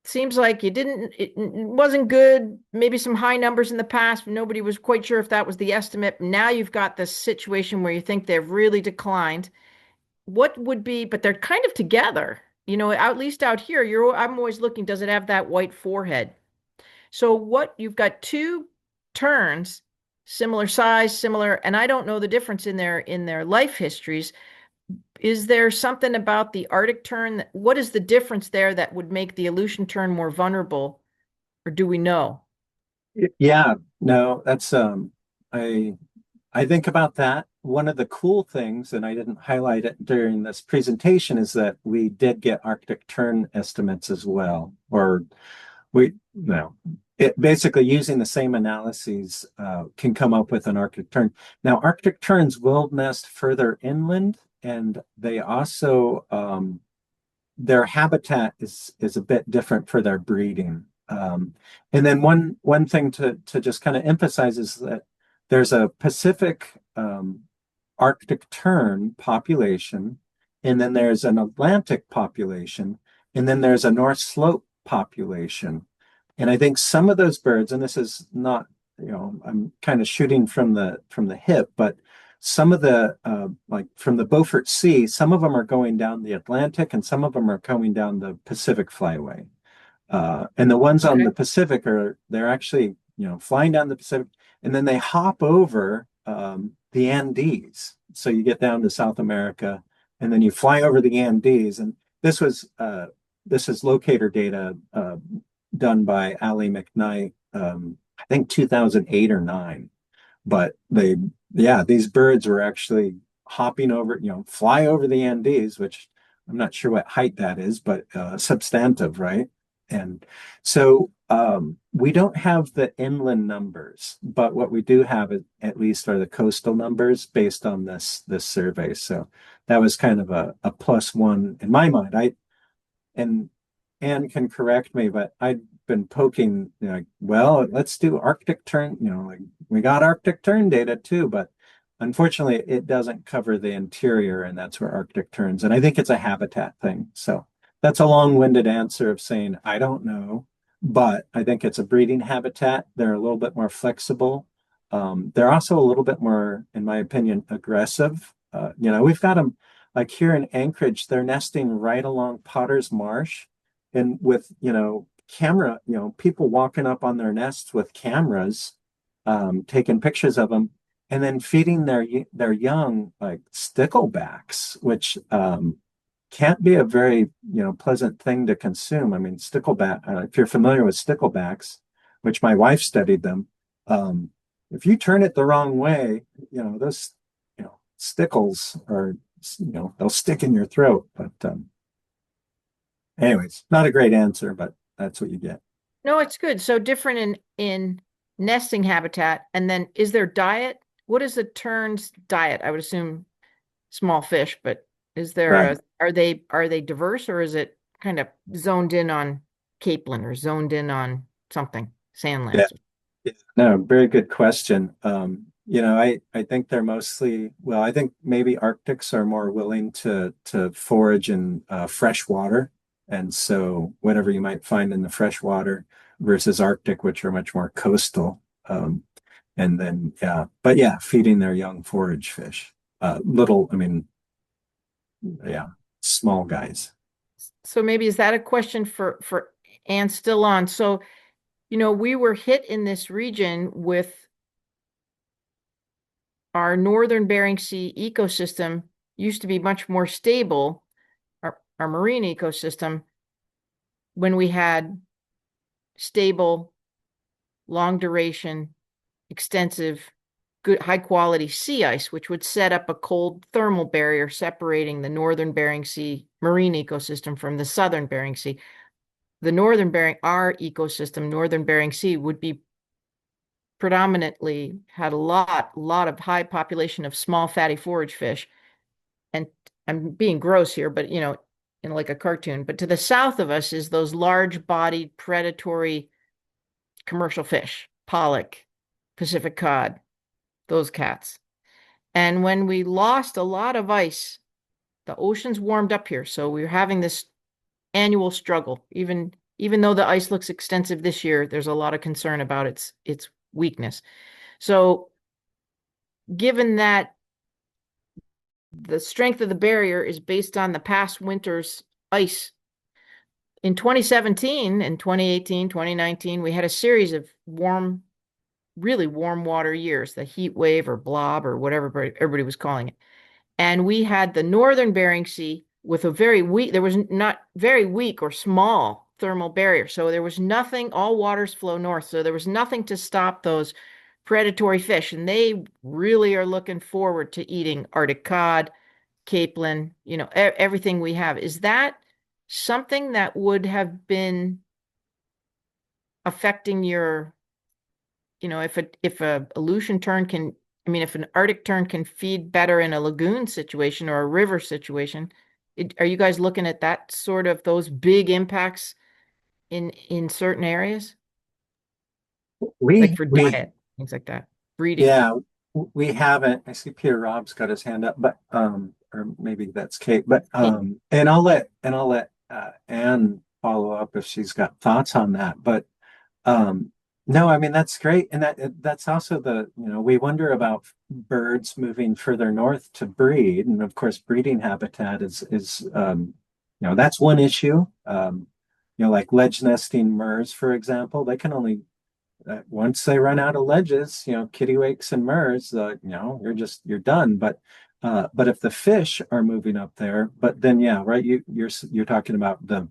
seems like it wasn't good. Maybe some high numbers in the past, but nobody was quite sure if that was the estimate. Now you've got this situation where you think they've really declined. What would be, but they're kind of together, at least out here, I'm always looking, does it have that white forehead? So what you've got two terns, similar size, similar, and I don't know the difference in their life histories. Is there something about the Arctic tern? What is the difference there that would make the Aleutian tern more vulnerable, or do we know? Yeah, no, that's I think about that. One of the cool things, and I didn't highlight it during this presentation, is that we did get Arctic tern estimates as well. Or we no, it basically using the same analyses can come up with an Arctic tern. Now, Arctic terns will nest further inland, and they also their habitat is a bit different for their breeding. And then one thing to just kind of emphasize is that there's a Pacific Arctic tern population, and then there's an Atlantic population, and then there's a North Slope population. And I think some of those birds, and this is not, I'm kind of shooting from the hip, but some of the like from the Beaufort Sea, some of them are going down the Atlantic, and some of them are coming down the Pacific Flyway. And the ones on the Pacific they're actually, flying down the Pacific, and then they hop over the Andes. So you get down to South America, and then you fly over the Andes. And this is locator data done by Ali McKnight, I think 2008 or 9. But these birds were actually hopping over, fly over the Andes, which I'm not sure what height that is, but substantive, right? And so we don't have the inland numbers, but what we do have at least are the coastal numbers based on this survey. So that was kind of a plus one in my mind. And Anne can correct me, but I'd been poking, well, let's do Arctic tern, like we got Arctic tern data too, but unfortunately it doesn't cover the interior, and that's where Arctic terns, and I think it's a habitat thing. So that's a long-winded answer of saying, I don't know, but I think it's a breeding habitat. They're a little bit more flexible. They're also a little bit more, in my opinion, aggressive. We've got them like here in Anchorage, they're nesting right along Potter's Marsh, and with, camera, people walking up on their nests with cameras, taking pictures of them, and then feeding their young like sticklebacks, which can't be a very pleasant thing to consume. I mean, stickleback. If you're familiar with sticklebacks, which my wife studied them, if you turn it the wrong way, those stickles are they'll stick in your throat. But anyways, not a great answer, but that's what you get. No, it's good. So different in nesting habitat, and then is their diet? What is the tern's diet? I would assume small fish, but is there Right. are they diverse, or is it kind of zoned in on capelin or zoned in on something, sandlands? Yeah. No, very good question. I think they're mostly, well, I think maybe Arctics are more willing to forage in fresh water. And so whatever you might find in the fresh water versus Arctic, which are much more coastal. And then, feeding their young forage fish. Small guys. So maybe is that a question for Ann still on? So, we were hit in this region with our northern Bering Sea ecosystem used to be much more stable, our marine ecosystem, when we had stable, long duration, extensive good high quality sea ice, which would set up a cold thermal barrier separating the northern Bering Sea marine ecosystem from the southern Bering Sea. The northern Bering, our ecosystem, northern Bering Sea, would be predominantly had a lot of high population of small fatty forage fish. And I'm being gross here, but in like a cartoon. But to the south of us is those large-bodied predatory commercial fish, pollock, Pacific cod, those cats. And when we lost a lot of ice, the oceans warmed up here. So we're having this annual struggle. Even though the ice looks extensive this year, there's a lot of concern about its weakness. So given that the strength of the barrier is based on the past winter's ice, in 2017 and 2018, 2019, we had a series of really warm water years, the heat wave or blob or whatever everybody was calling it. And we had the northern Bering Sea with a there was not very weak or small thermal barrier. So there was nothing, all waters flow north. So there was nothing to stop those predatory fish. And they really are looking forward to eating Arctic cod, capelin, everything we have. Is that something that would have been affecting your, if a Aleutian tern can, if an Arctic tern can feed better in a lagoon situation or a river situation, are you guys looking at that sort of those big impacts in certain areas? Like for diet, things like that, breeding. Yeah, we haven't. I see Peter Robb's got his hand up, but or maybe that's Kate. But and I'll let Anne follow up if she's got thoughts on that. But no, that's great, and that's also we wonder about birds moving further north to breed, and of course, breeding habitat is that's one issue. Like ledge nesting murres, for example, they can only once they run out of ledges, kittiwakes and murres, you're done. But if the fish are moving up there, but then right, you're talking about the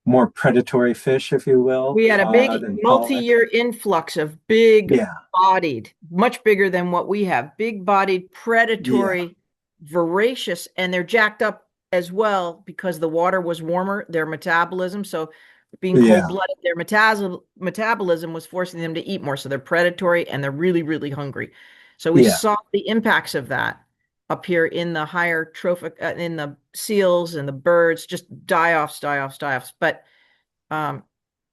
more predatory fish, if you will. We had a big multi-year influx of big-bodied, much bigger than what we have, big-bodied, predatory, voracious, and they're jacked up as well because the water was warmer, their metabolism. So being cold-blooded, their metabolism was forcing them to eat more. So they're predatory and they're really, really hungry. So we saw the impacts of that up here in the higher trophic, in the seals and the birds, just die-offs. But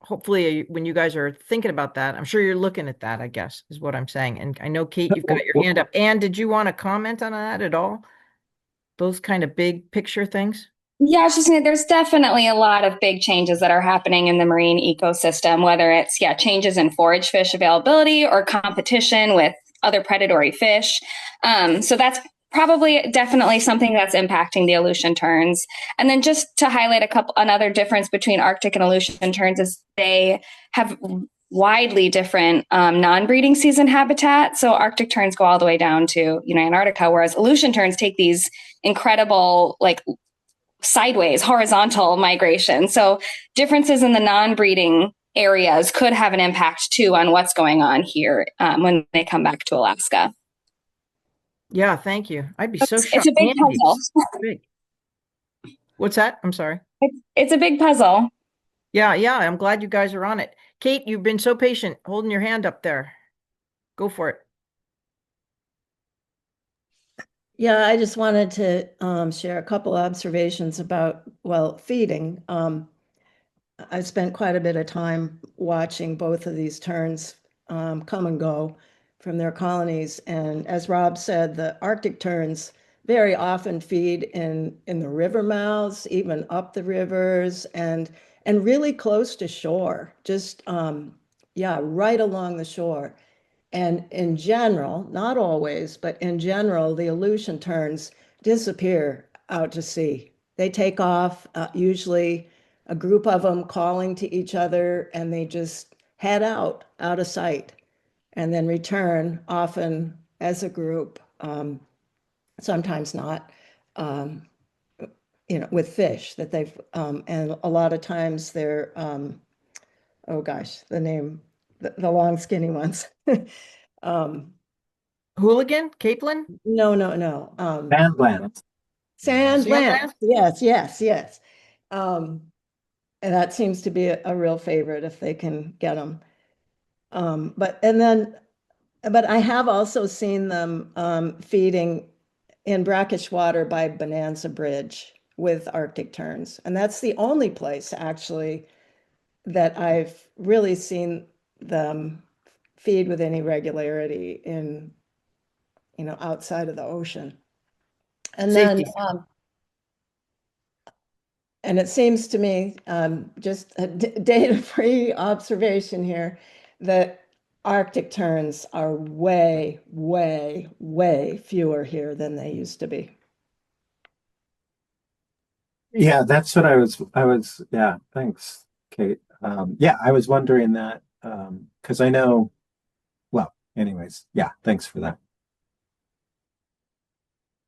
hopefully when you guys are thinking about that, I'm sure you're looking at that, I guess, is what I'm saying. And I know, Kate, you've got your hand up. Anne, did you want to comment on that at all? Those kind of big picture things? Yeah, I was just saying there's definitely a lot of big changes that are happening in the marine ecosystem, whether it's changes in forage fish availability or competition with other predatory fish. So that's probably definitely something that's impacting the Aleutian terns. And then just to highlight another difference between Arctic and Aleutian terns is they have widely different non-breeding season habitat. So Arctic terns go all the way down to Antarctica, whereas Aleutian terns take these incredible sideways horizontal migration. So differences in the non-breeding areas could have an impact too on what's going on here when they come back to Alaska. Yeah, thank you. I'd be so shocked. It's a big puzzle. Big. What's that? I'm sorry. It's a big puzzle. Yeah. I'm glad you guys are on it. Kate, you've been so patient, holding your hand up there. Go for it. Yeah, I just wanted to share a couple observations about, feeding. I spent quite a bit of time watching both of these terns come and go from their colonies. And as Robb said, the Arctic terns very often feed in the river mouths, even up the rivers, and really close to shore, just right along the shore. And in general, not always, but in general, the Aleutian terns disappear out to sea. They take off, usually a group of them calling to each other, and they just head out of sight and then return, often as a group, sometimes not, with fish that they've, and a lot of times they're, the long skinny ones. Hooligan, Capeland, No. Badlands. Sandlands. Sandlands. Yes. And that seems to be a real favorite if they can get them. But I have also seen them feeding in brackish water by Bonanza Bridge with Arctic terns. And that's the only place actually that I've really seen them feed with any regularity in, outside of the ocean. And then, Safety. and it seems to me, just a data-free observation here, that Arctic terns are way, way, way fewer here than they used to be. Yeah, that's what yeah, thanks, Kate. Yeah, I was wondering that, because I know, well, anyways, yeah, thanks for that.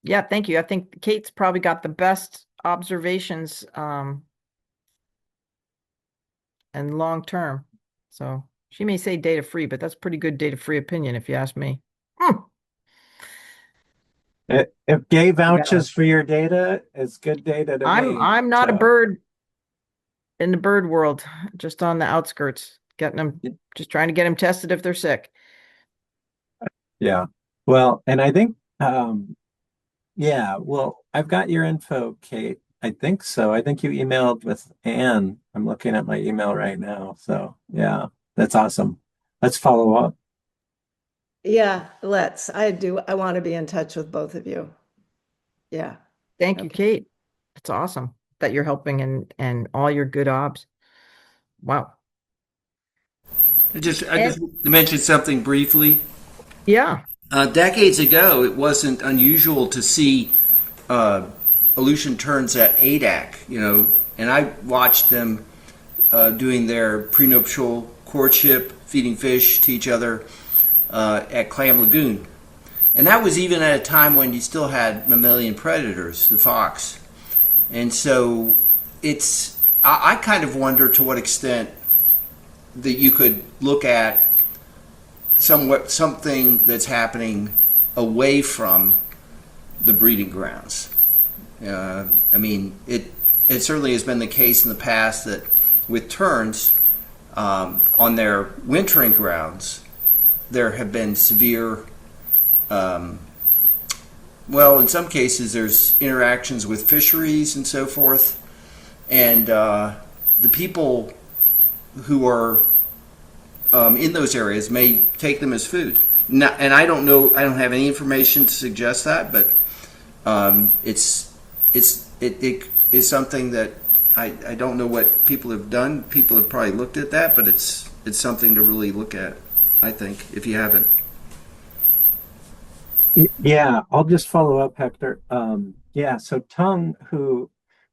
Yeah, thank you. I think Kate's probably got the best observations and long term. So she may say data free, but that's pretty good data free opinion if you ask me. If Gay vouches for your data, it's good data to me. I'm not a So, bird in the bird world, just on the outskirts, getting them, just trying to get them tested if they're sick. yeah. Well, and I think, yeah, well, I've got your info, Kate. I think so. I think you emailed with Anne. I'm looking at my email right now. So, yeah, that's awesome. Let's follow up. Yeah, let's. I want to be in touch with both of you. Yeah. Thank you, Kate. It's awesome that you're helping and all your good obs. Wow. I just mentioned something briefly. Yeah. Decades ago, it wasn't unusual to see Aleutian terns at ADAC, and I watched them doing their prenuptial courtship, feeding fish to each other at Clam Lagoon. And that was even at a time when you still had mammalian predators, the fox. And so I kind of wonder to what extent that you could look at something that's happening away from the breeding grounds. I mean, it certainly has been the case in the past that with terns on their wintering grounds, there have been severe, well, in some cases there's interactions with fisheries and so forth, and the people who are in those areas may take them as food. Now, and I don't know, I don't have any information to suggest that, but it is something that I don't know what people have done. People have probably looked at that, but it's something to really look at, I think, if you haven't. Yeah, I'll just follow up, Hector. Yeah, so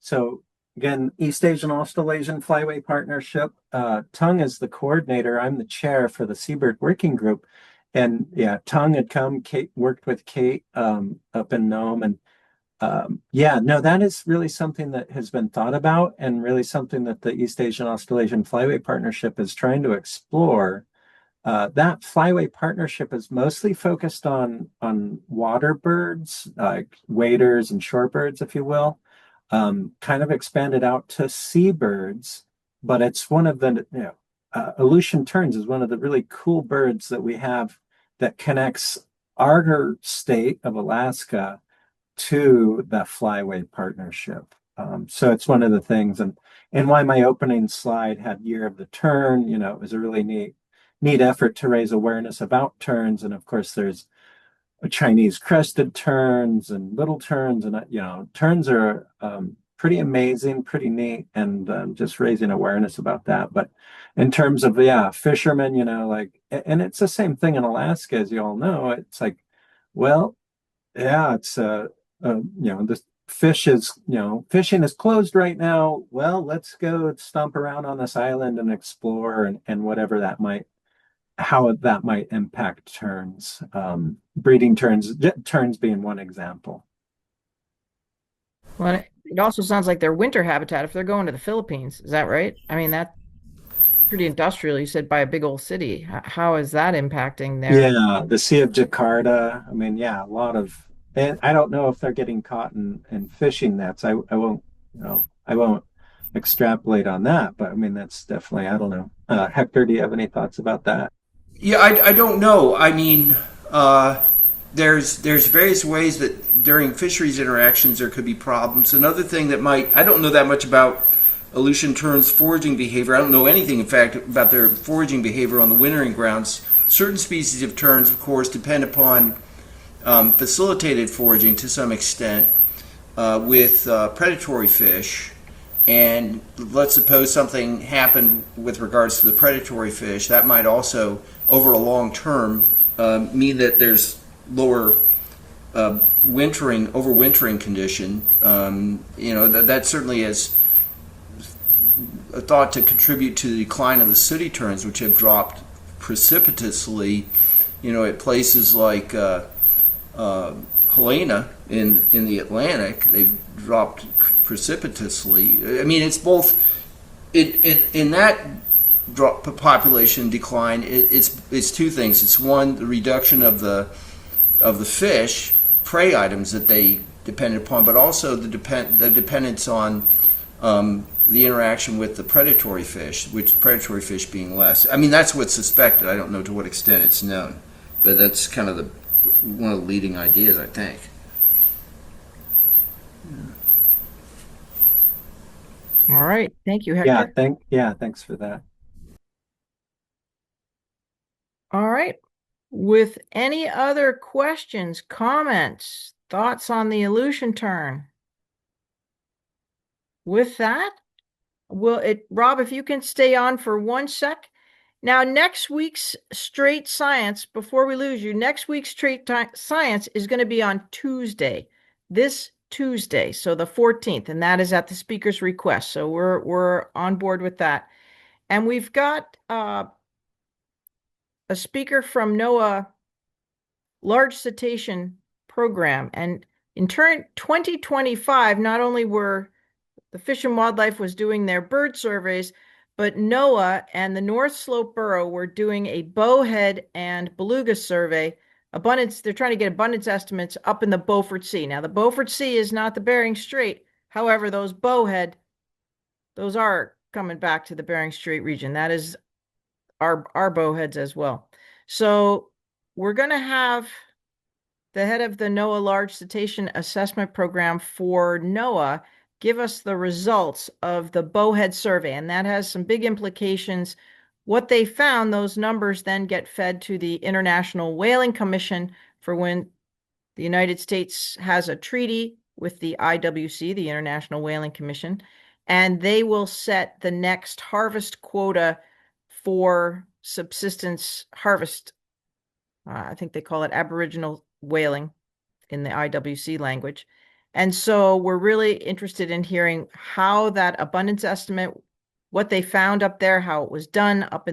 so again, East Asian Australasian Flyway Partnership. Tung is the coordinator. I'm the chair for the Seabird Working Group. And yeah, Tung had come, Kate worked with Kate up in Nome. And yeah, no, that is really something that has been thought about and really something that the East Asian Australasian Flyway Partnership is trying to explore. That flyway partnership is mostly focused on water birds, like waders and shorebirds, if you will. Kind of expanded out to seabirds, but it's one of the Aleutian terns is one of the really cool birds that we have that connects our state of Alaska to the flyway partnership. So it's one of the things, and why my opening slide had Year of the Tern. It was a really neat effort to raise awareness about terns. And of course, there's Chinese crested terns and little terns, and terns are pretty amazing, pretty neat, and just raising awareness about that. But in terms of fishermen, and it's the same thing in Alaska, as you all know. It's like, well, yeah, it's the fish is fishing is closed right now. Well, let's go stomp around on this island and explore and whatever how that might impact terns, breeding terns being one example. Well, it also sounds like their winter habitat if they're going to the Philippines. Is that right? I mean, pretty industrial. You said by a big old city. How is that impacting their? Yeah, the Sea of Jakarta. I mean, yeah, a lot of, and I don't know if they're getting caught in fishing nets. I won't, I won't extrapolate on that, but I mean, that's definitely, I don't know. Hector, do you have any thoughts about that? Yeah, I don't know. I mean, uh, there's various ways that during fisheries interactions there could be problems. Another thing that might, I don't know that much about Aleutian terns foraging behavior. I don't know anything, in fact, about their foraging behavior on the wintering grounds. Certain species of terns, of course, depend upon facilitated foraging to some extent with predatory fish. And let's suppose something happened with regards to the predatory fish. That might also, over a long term, mean that there's lower overwintering condition. That certainly is a thought to contribute to the decline of the sooty terns, which have dropped precipitously. At places like Helena in the Atlantic, they've dropped precipitously. I mean, it's both in that population decline. It's two things. It's one, the reduction of the fish prey items that they depended upon, but also the dependence on the interaction with the predatory fish, which predatory fish being less. I mean, that's what's suspected. I don't know to what extent it's known, but that's kind of one of the leading ideas, I think. All right. Thank you, Yeah, Hector. thanks for that. All right. With any other questions, comments, thoughts on the Aleutian tern? With that, Rob, if you can stay on for 1 sec. Now, next week's Straight Science, before we lose you, next week's Straight Science is going to be on Tuesday, this Tuesday, so the 14th, and that is at the speaker's request. So we're on board with that. And we've got a speaker from NOAA Large Cetacean Program. And in turn 2025, not only were the Fish and Wildlife was doing their bird surveys, but NOAA and the North Slope Borough were doing a bowhead and beluga survey. They're trying to get abundance estimates up in the Beaufort Sea. Now, the Beaufort Sea is not the Bering Strait. However, those are coming back to the Bering Strait region. That is our bowheads as well. So we're going to have the head of the NOAA Large Cetacean Assessment Program for NOAA give us the results of the bowhead survey, and that has some big implications. What they found, those numbers then get fed to the International Whaling Commission for when the United States has a treaty with the IWC, the International Whaling Commission, and they will set the next harvest quota for subsistence harvest. I think they call it Aboriginal whaling in the IWC language. And so we're really interested in hearing how that abundance estimate, what they found up there, how it was done up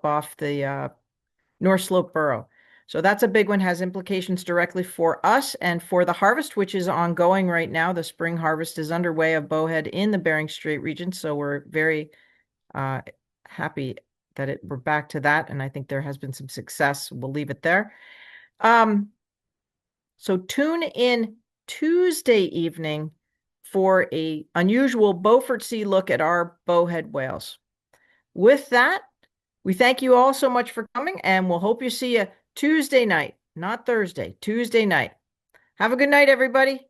off the North Slope Borough. So that's a big one, has implications directly for us and for the harvest, which is ongoing right now. The spring harvest is underway of bowhead in the Bering Strait region. So we're very happy that we're back to that. And I think there has been some success. We'll leave it there. So tune in Tuesday evening for a unusual Beaufort Sea look at our bowhead whales. With that, we thank you all so much for coming, and we'll hope you see you Tuesday night, not Thursday, Tuesday night. Have a good night, everybody.